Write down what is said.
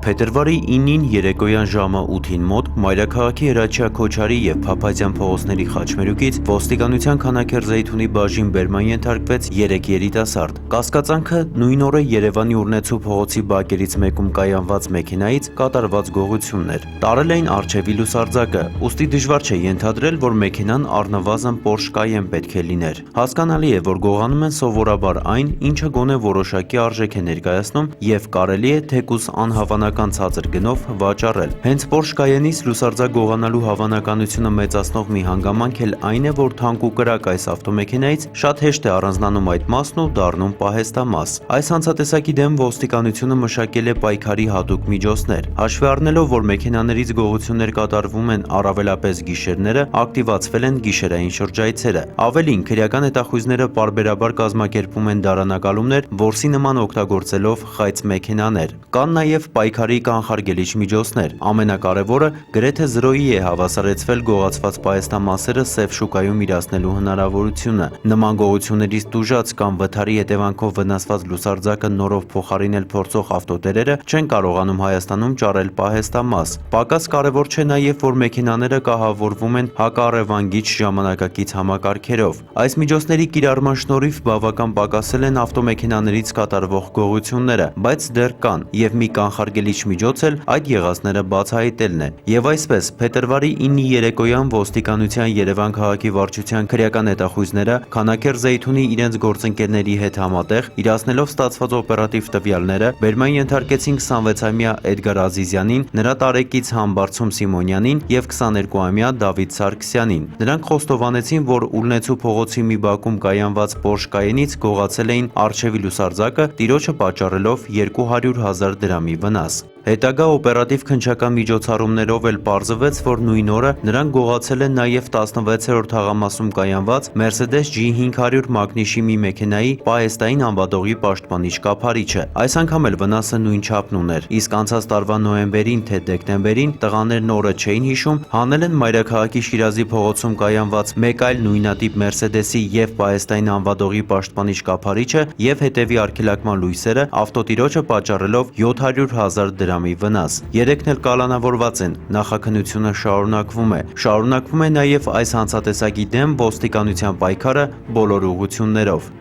Փետրվարի 9-ին երեկոյան ժամը 8-ին մոտ Մայրաքաղաքի Հրաչյա Քոչարի և Փափազյան փողոցների խաչմերուկից ոստիկանության Քանաքեռ Զեյթունի բաժին բերման ենթարկվեց 3 երիտասարդ։ Կասկածանքը նույն օրը Երևանի Ուրնեցու փողոցի բակերից մեկում կայանված մեքենայից կատարված գողությունն էր։ Տարել էին առջևի լուսարձակը, ուստի դժվար չէ ենթադրել, որ մեքենան առնվազն Porsche Cayenne պետք է լիներ։ Հասկանալի է, որ գողանում են սովորաբար այն, ինչը գոնե որոշակի արժեք է ներկայացնում և կարելի է թեկուզ անհավանական ցածր գնով վաճառել։ Հենց Porsche Cayenne-ից լուսարձակ գողանալու հավանականությունը մեծացնող մի հանգամանք էլ այն է, որ թանկ ու կրակ այս ավտոմեքենայից շատ հեշտ է առանձնանում այդ մասն ու դառնում պահեստամաս։ Այս հանցատեսակի դեմ ոստիկանությունը մշակել է պայքարի հատուկ միջոցներ։ Հաշվի առնելով, որ մեքենաներից գողություններ կատարվում են առավելապես գիշերները, ակտիվացվել են գիշերային շրջայցերը։ Ավելին, քրեական հետախույզները պարբերաբար կազմակերպում են դարանակալումներ, որսի նման օգտագործելով խայծ մեքենաներ։ Կան նաև պայքարի կանխարգելիչ միջոցներ։ Ամենակարևորը գրեթե զրոյի է հավասարեցվել գողացված պահեստամասերը սև շուկայում իրացնելու հնարավորությունը։ Նման գողություններից տուժած կամ վթարի հետևանքով վնասված լուսարձակը նորով փոխարինել փորձող ավտոտերերը չեն կարողանում Հայաստանում ճարել պահեստամաս։ Պակաս կարևոր չէ նաև, որ մեքենաները կահավորվում են հակառևանգիչ ժամանակակից համակարգերով։ Այս միջոցների կիրառման շնորհիվ բավական պակասել են ավտոմեքենաներից կատարվող գողությունները, բայց դեռ կան, և մի կանխարգելիչ միջոց էլ այդ եղածները բացահայտելն է։ Եվ այսպես, փետրվարի 9-ի երեկոյան ոստիկանության Երևան քաղաքի վարչության քրեական հետախույզները Քանաքեռ Զեյթունի իրենց գործընկերների հետ համատեղ, իրացնելով ստացված օպերատիվ տվյալները, բերման ենթարկեցին 26-ամյա Էդգար Ազիզյանին, նրա տարեկից Համբարձում Սիմոնյանին և 22-ամյա Դավիթ Սարգսյանին։ Նրանք խոստովանեցին, որ Ուրնեցու փողոցի մի բակում կայանված Porsche Cayenne-ից գողացել էին առջևի լուսարձակը, տիրոջը պատճառելով 200,000 դրամի վնաս։ Հետագա օպերատիվ քննչական միջոցառումներով էլ պարզվեց, որ նույն օրը նրանք գողացել են նաև 16-րդ թաղամասում կայանված Mercedes G500 մակնիշի մի մեքենայի պահեստային անվադողի պաշտպանիչ կափարիչը։ Այս անգամ էլ վնասը նույն չափն ուներ, իսկ անցած տարվա նոյեմբերին թե դեկտեմբերին, տղաներն օրը չէին հիշում, հանել են Մայրաքաղաքի Շիրազի փողոցում կայանված մեկ այլ նույնատիպ Mercedes-ի և պահեստային անվադողի պաշտպանիչ կափարիչը և հետևի արգելակման լույսերը, ավտոտիրոջը պատճառելով 700,000 դրամի վնաս։ Երեքն էլ կալանավորված են, նախաքննությունը շարունակվում է նաև այս հանցատեսակի դեմ ոստիկանության պայքարը բոլոր ուղղություններով։